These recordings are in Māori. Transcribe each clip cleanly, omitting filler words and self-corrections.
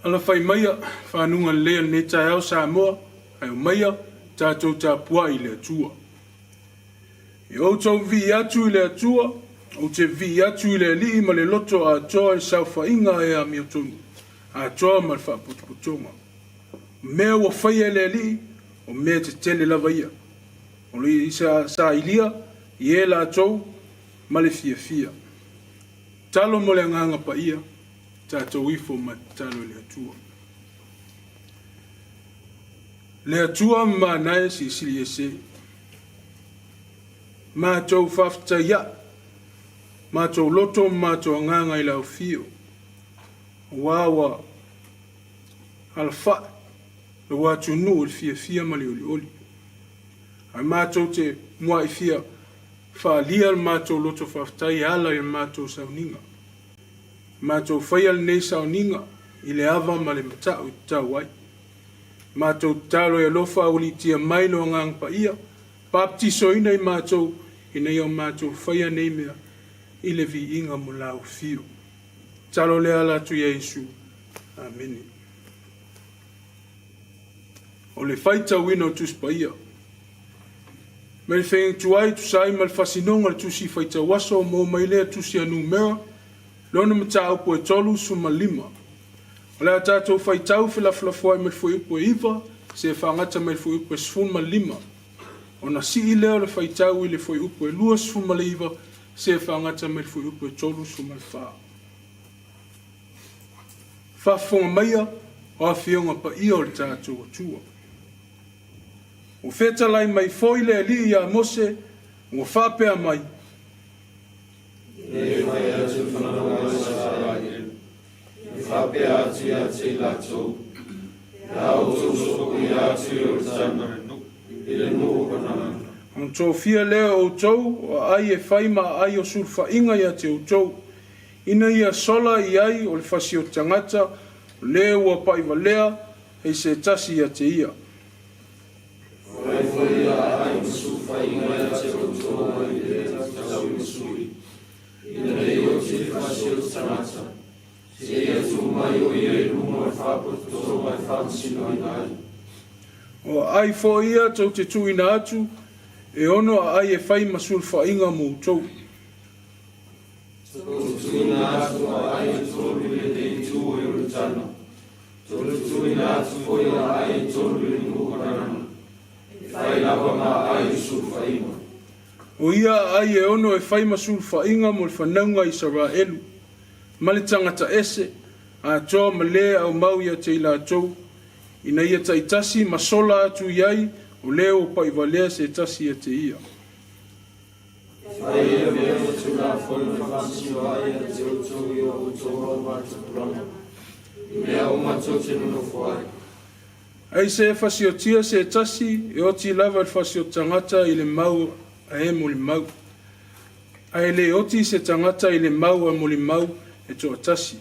Ala fai maia, whanunga lea ne tai au Samoa, ai o maia, tātou tā pua I le atua. I o tau vi atu I le atua, o te vi atu I le li ma le loto a toa I sau whainga e a miotonu, a toa ma le whaputuputonga. Mea wa whaia le li, o mea te tele lava ia. O le isa sa ilia, I e la tau, ma le fia fia. Talo mo le nganga pa ia, tātou ifo matalo le atua. Le atua manae si sili ese. Mātou whafta ia. Mātou loto mātou nganga I lau fio. Wawa. Alfa. Le watu nu il fia fia mali oli oli. Ai mātou te mua I fia. Whaalia mātou loto whafta I ala I mātou sauninga. Mātou whaial nei sauninga I le awa ma le matau I tau ai. Mātou talo e lofa uli tia mailo ngang pa ia. Papti soina I mātou I nei o mātou whaia nei mea I le vi inga mo lau fio. Talo le ala tu Yesu. Amen. O le whaita wino tus pa ia. Me le wheng tuai tu sai mal fasinonga tu si whaita waso mo mailea tu si anu mea. Lona matau po e tolu suma lima. O lea tātou whaitau whilafilafua I me fui upo e iwa, se whangata me fui upo e sfuma lima. O na si I leo le whaitau I le fui upo e lua sfuma le iwa, se whangata me fui upo e tolu suma le wha. Whafonga maia, o a whionga pa ia o le tātou atua. O whetalai mai foi le li I a mose, o whapea mai. E mai atu whanau sa whaia. E whape atu I ate latou. E au tau soku I atu I o tana. I le nuhu pananga. Ang tō fia leo o tau, o ai e whaima ai o sulfa inga I ate o tau. Ina ia sola I ai o le whasi o tangata, o leo o paiwa lea, hei se tasi I ate ia. O e fwoi a ai o sulfa inga I ate o tau ai le tau I sui. Ina rei o te whasi o tangata. Se ia tu mai o ia I rungo e whapoto mai whansino I ai. O ai fo ia tau te tuina atu, e ono a ai e whai masul whainga mō tau. Tuina atu a ai e tolu le te tu e o tana. Tuina atu foi a ai e tolu le nukarana. Whai lava ma ai su whainga. O ia ai e ono e whai masul whainga mō le whanaunga I Saraelu. Male tangata ese, a toa malea au mau ia te ila tau. Ina ia taitasi masola atu iai, o leo pa I walea se tasi a te ia. Whai e mea o tu la whanu whansi o ai a te o tau I o tau o mātu prana. Mea o mātou te nuno whai. Ai se whasi o tia se tasi, e o ti lava le whasi o tangata I le mau a e mo le mau. Ai le oti se tangata I le mau a mo le mau e toa tasi.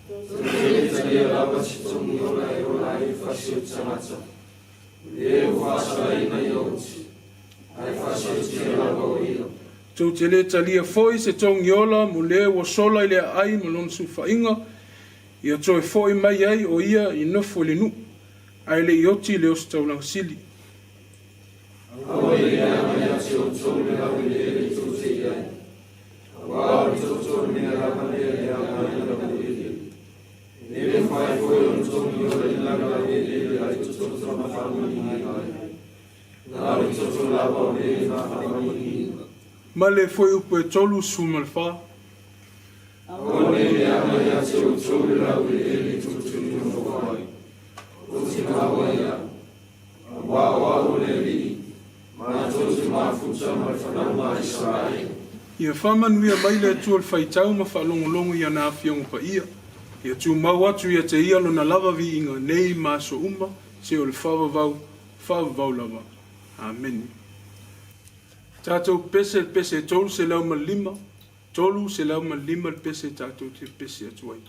E talia lava si tongi ola e ola e whasi o tangata. E o whasa ina I oti. Ai whasi o tia lava o ilo. Tau te le talia foi se tongi ola mo le o sola I le ai mo lona su whainga. Ia toe foi mai ai o ia I nofo le nu. Ai le I oti le o staulang sili. Awa I ea mai ati o tolu le lau le ele tu te iai. Awa o to tolu me rama le ele a mai la le ele. Neve whai foi o tongi o le langa le ele ai to tolu ma whamu I ai. Nā le to tolu lava o le ele ma whamu I. Ma le foi upo e tolu sumalfa. Awa le ea mai ati o tolu le lau le ele tu tulu no whai. O te mawa ia. Awa o le li. Ma totu mafuta ma whanau I Israel. Ia whamanuia mai le atua le whaitau ma whalongolongo I ana awhiongo pa ia. Ia tu mau atu ia te ia lona lava vi inga nei maso uma se o le whawavau lava. Amen. Tātou pese tolu se lau ma lima, tolu se lau ma lima le pese tātou te pese atuai.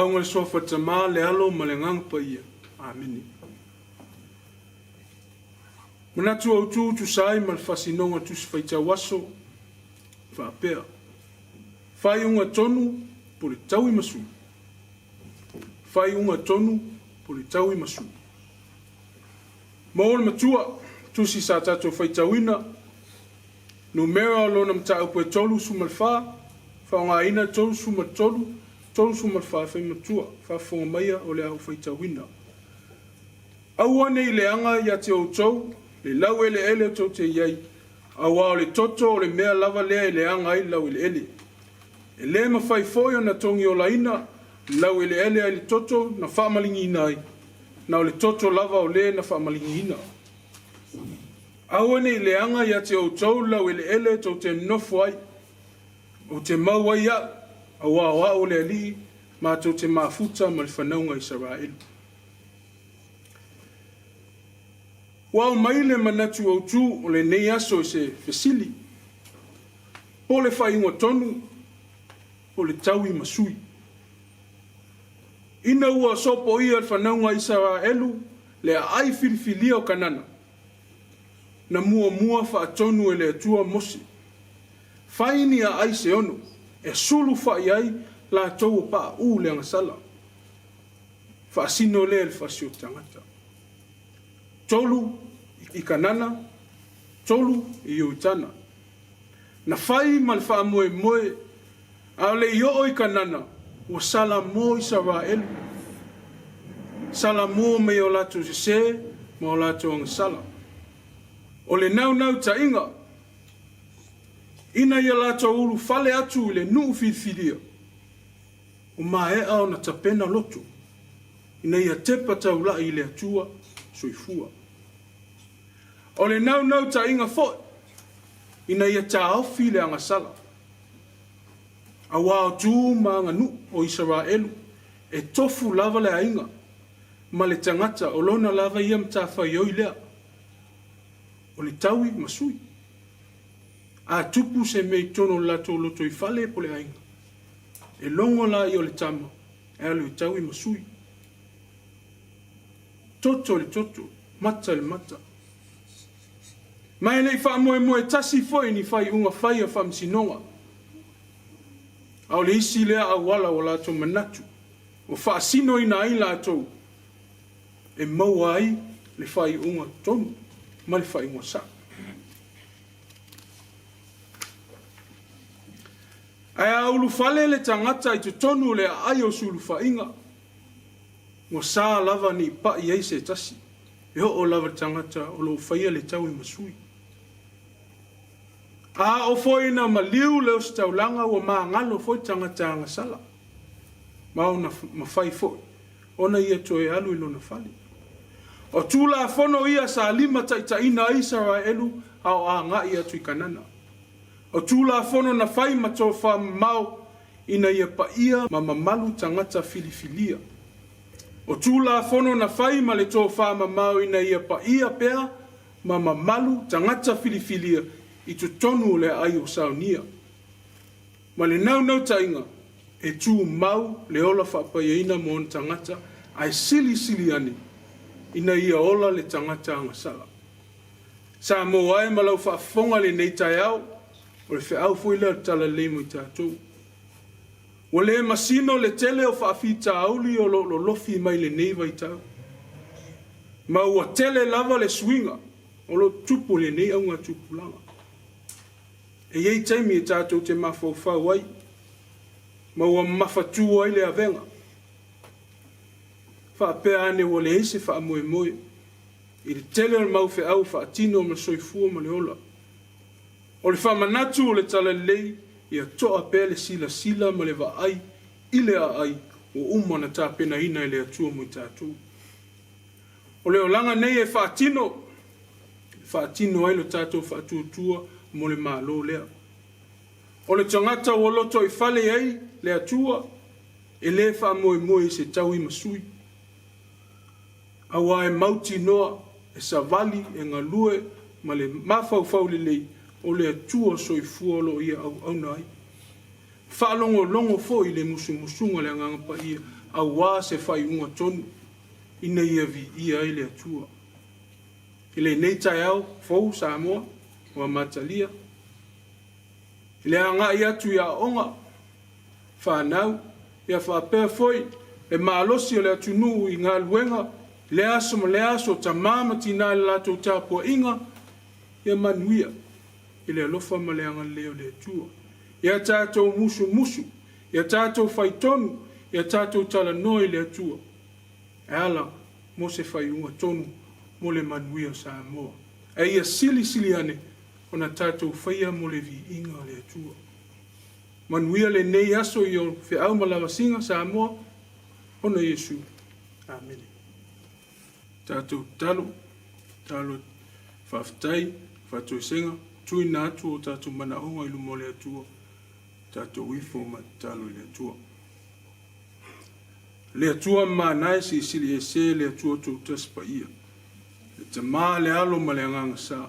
aunga le sofa tama le alo ma le ngang pa ia. Amini. Manatu au tu sai ma le fasinonga tu se faita waso. Fa pea. Fai unga tonu po le taui masu. Fai unga tonu po le taui masu. Maol matua tu si sa tato faita wina. Numera lo nam ta upo tolu sumalfa. Fa nga ina tolu sumatolu. Tolu sumalfa fai matua. Fa fonga maya o le au faita wina. Awane i le anga ya te o tau. Le lau ele tau te iai. Awa o le toto o le mea lava lea i le anga i lau ele. E le mawhai foi o na tongi o laina. Lau ele ai le toto na whaamalingi inai. Na o le toto lava o le na whaamalingi ina. Awane i le anga ya te o tau lau ele tau te nofo ai. O te mau ai a. Awa o le ali. Ma tau te mafuta ma le whanaunga Israel. Wao maile manatu au tu o le nei aso se fesili. Po le whai ingo tonu, po le taui masui. Ina ua sopo ia al whanaunga Israelu, le ai filifilia o kanana. Na mua wha tonu e le atua mosi. Whai ni a ai se ono, e sulu whai ai la tau pa u le angasala. Wha sino le fasio tangata. Tolu i kanana, tolu i uitana. Na whai malwha moe, a le i kanana, o sala mo Israel. Sala mo me o lato se, ma o lato angasala. O le nau ta inga, ina ia lato ulu fale atu le nuu filia. O ma au na tapena loto, ina ia tepa taula i le atua, soifua. O le nau ta inga fo, ina ia ta aufi le angasala. A wao tu ma nganu o Israelu, e tofu lava le ainga, ma le tangata o lona lava ia mta whaioi lea. O le taui masui. A tupu se mei tono lato loto I fale po le ainga. E longo la I o le tama, e alu I taui masui. Toto le toto, mata le mata. Mai nei wha moe tasi foi ni whai unga whai a whamsinonga. Au le isi lea a wala o lato manatu. O wha sino ina ai lato. E maua ai le whai unga tonu. Ma le whai unga sa. Ai a ulu whale le tangata I te tonu le ai o sulu whainga. Mo sa lava ni pa I eise tasi. E o lava tangata o lo whaia le tau I masui. A o foi na maliu leo se taulanga o maa ngalo foi tangata anga sala. Mau na mawhai foi. Ona ia toe alu ilo na fali. O tula fono ia sa lima taitaina Israelu au a nga ia tui kanana. O tula fono na fai matofa mau ina ia pa ia mamamalu tangata filifilia. O tula fono na fai ma le tofa mamau ina ia pa ia pea mamamalu tangata filifilia. I tu tonu le ai o saunia. Ma le nau tainga, e tu mau le ola whapaia mo on tangata, ai sili ani, ina ia ola le tangata angasala. Sa mo ai malau whaafonga le nei tai au, o le whiau fui leo tala le mo I tātou. O le masino le tele o whaafita auli o lo lofi mai le neiva I tau. Ma ua tele lava le swinga, o lo tupu le nei aunga tupu langa. E iei taimi e tātou te mawhau ai, ma ua mawhatu ai le avenga. Whaapea ane o le eise wha moe, I le tele o mau au wha atino ma soifua ma le ola. O le wha manatu o le tala lei, I a toa pea le sila ma le wa ai, I le a ai, o umana tā pena ina I le atua mo I tātou. O le olanga nei e wha atino ai lo tātou wha atuatua, mo le malo lea. O le tangata o loto I fale ai, le atua, e le wha moe se tau I masui. Awa e mauti noa, e savali, e ngalue, ma le mawhau le lei, o le atua soifua lo ia au nai. whaalongo fo i le musunga le anganga pa ia, a wā se whai unga tonu, ina ia vi ia i le atua. I le nei tai au, fau Samoa, wa Matalia. I le anga i atu ia onga, whanau, ia whapea foi, e maalosi o le atunu i ngā luenga, le aso ma le aso ta mama tina le lato tāpua inga, ia manuia, i le alofa ma le anga leo le atua. Ia tātou musu, ia tātou whaitonu, ia tātou tala noi le atua. E ala, mo se whai unga tonu, mo le manuia Samoa. E ia sili ane, ona tātou whaia mo le vi inga le atua. Manuia le nei aso i o whiau malawa singa Samoa, ona Yesu. Amen. Tātou talo whaftai, whatou senga, tui nātu o tātou mana onga ilu mo le atua, tātou wifo ma talo le atua. Le atua mānai si sili e se le atua tō taspa ia. Le te mā le alo ma le anganga sā.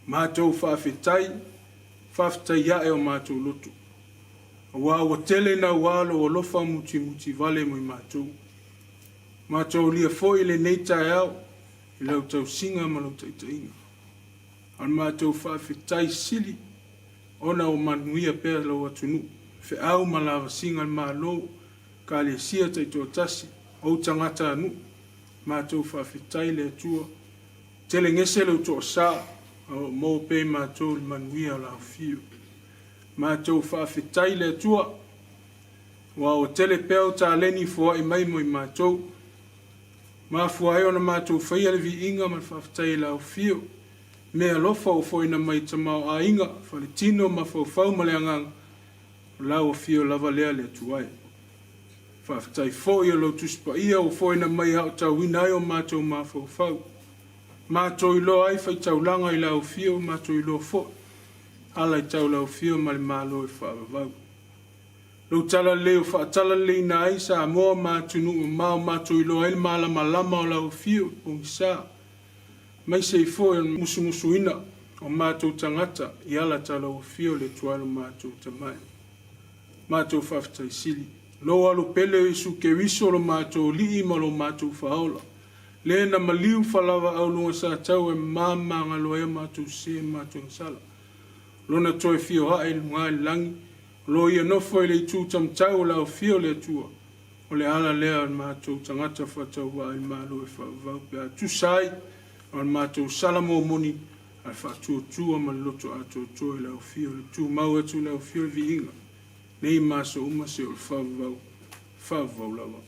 Mātou whawhetai ia e o mātou loto. Wā wa tele na wālo o lofa muti vale mo i mātou. Mātou lia foi le neitai au, i lau tau singa ma lau taitainga. An mātou whawhetai sili, ona o manuia pēr lau atunu, whe au malawa singa mā lou, ka le sia taito tasi, au tangata anu, mātou whawhetai le atua, tele ngese lau tō sā, o mō pē mātou le manuia lau whiu. Mātou whawhetai le atua, wa o tele pēo tā leni fua i mai mo i mātou, mā fua e ona mātou whaia le vi inga ma whawhetai lau whiu, mea lofa o foina mai tamau a inga, whale tino ma whau ma le angang, lau o whiu lava lea le atuai. Whawhetai fo i o lo tuspa ia o foina mai hao tau winai o mātou ma whau. Mātou i lo ai whai tau langa i lau whiu, mātou i lo fo, ala i tau lau whiu ma le mālo e whaavavau. Lau tala leo whaatala lei na ai sa moa mātunu o mātou i lo ai malama lama o lau whiu, o ngisa. Mai se i fo e musu ina o mātou tangata i ala tala o whiu le tualo mātou tamai. Mātou whawhetai sili. Lo alo pele i su ke wiso lo mātou li ima lo mātou whaola. Le na maliu whalawa au lunga sa tau e māmanga lo e mātou se mātou nsala. Lo na toi whio hae lunga i langi. Lo ia nofo i le tū tam tau la o whio le atua. O le ala lea mātou tangata whatau wa i mālo e whaavau pe a tu sai. O mātou salamo moni a whatua tua ma loto ato toi la o whio le tū mau atu la o whio vi inga. Nei maso uma se o whavau lawa.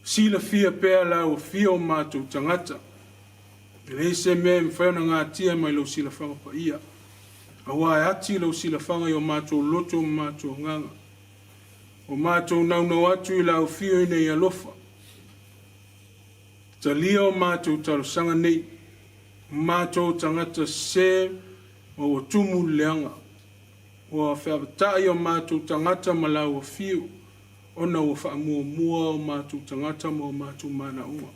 Sila fia pēr la o whio mātou tangata. Nei se mea mwhaiona ngā tia mai lau sila whanga pa ia. A wai ati lau sila whanga i o mātou loto mātou nganga. O mātou naunau atu i lau whio i nei alofa. Ta lia o mātou talo sanga nei. Mātou tangata se o tumu leanga. O whaatai o mātou tangata ma lau o whio. Ona o whaamua o mātou tangata ma o mātou mana unga.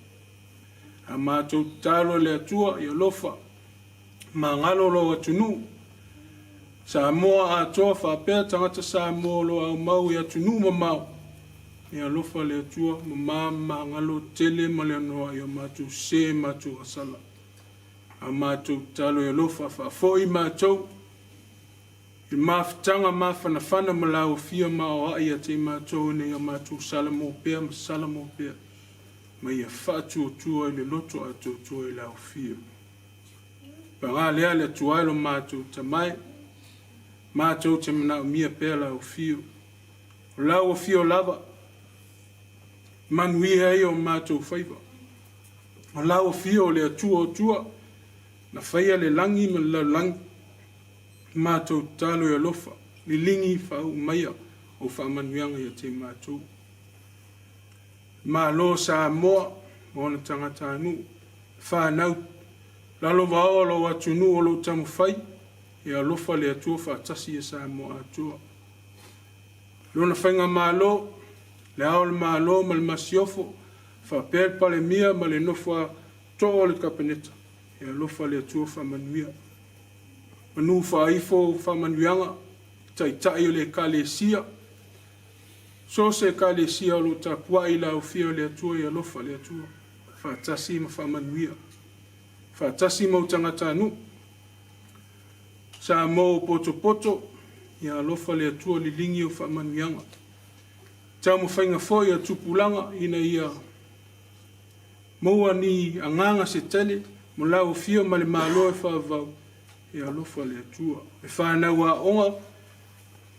A mātou talo le atua i alofa. Ma ngalo lo atunu. Samoa atoa whapea tangata Samoa lo au mau i atunu ma mau. I alofa le atua ma ngalo tele ma le anoa i o mātou se mātou asala. A mātou talo i alofa whaafoi mātou. I mafutanga mawhanawhana ma lau whio mao ai a te mātou nei a mātou salamo pēr ma salamo pēr. Ma ia whātua tua i le loto ato tua i lau whio. Pa ngā lea le tuailo mātou tamai. Mātou te mana mia pēr lau whio. O lau o whio lava. Manuia i o mātou whaiva. O lau o whio le atua o tua. Na whaia le langi ma lau langi. Mātou talo i alofa, ni lingi whau maia o whaamanuianga i a te mātou. Mā lo sa moa, mōna tangata anu, whanau, lalo wao lo atunu o lo tamu whai, i alofa le atua whaatasi e sa moa atua. Lona whainga mā lo, le ao le mā lo ma le masiofo, whapel pale mia ma le nofua toa o le kapaneta, i alofa le atua whaamanuia. Manu whaifo whamanuianga, tai o le kalesia. So se kalesia o lo tapua i la ufia o le atua i alofa le atua. Whaatasi ma whamanuia. Whaatasi ma utangata anu. Sa mo poto i alofa le atua li lingi o whamanuianga. Tau mo whainga foi a tupulanga ina ia moa ni anganga se tele mo lau fio ma le malo e whaavau e alofa le atua. E whanau a onga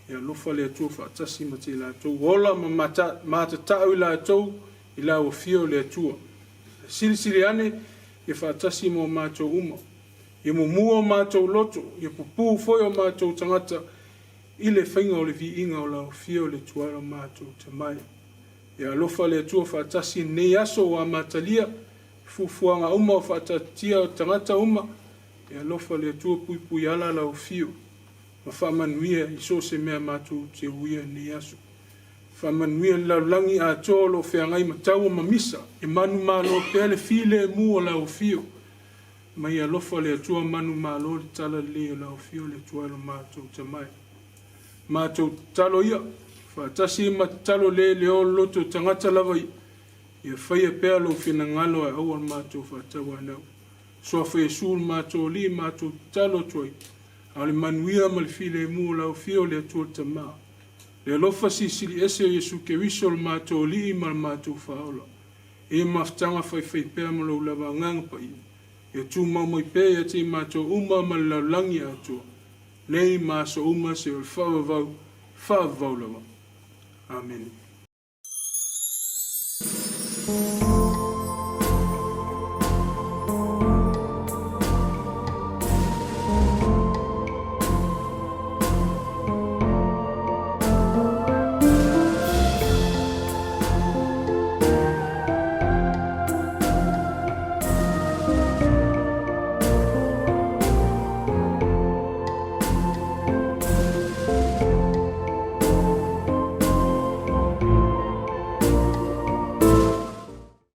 e alofa le atua whaatasi ma te la atou. Ola ma mata tau i la atou i lau fio le atua. Sili ane e whaatasi mo mātou uma. E mo mua mātou loto, e pupu foi o mātou tangata i le whainga o le vi inga o lau fio le tuara mātou te mai. E alofa le atua whaatasi nei aso wa matalia, fufuanga uma o whaatatia o tangata uma, e alofa le atua pui ala lau fio, ma whamanuia i so se mea mātou te uia nei aso. Whamanuia lau langi a tōlo whiangai ma taua ma misa, e manu malo pele file mua lau fio, ma i alofa le atua manu malo le tala leo lau fio le tuara mātou te mai. Mātou talo ia, whaatasi ma talo le leo loto tangata lava i, ia whaia pēr lo whina ngalo e awan mātou whaatawa nau. Soa whaia sul mātou li mātou talo toi, a le manuia ma le file mua lau fio le atua ta maa. Le alofa si sili ese o Yesu ke wiso le mātou li ma le mātou whaola. E maftanga whai pēr ma lo lava ngang pa i. E tu maumai pēr e te mātou uma ma le laulangi atua. Nei maso uma se o whaavau lawa. Amen.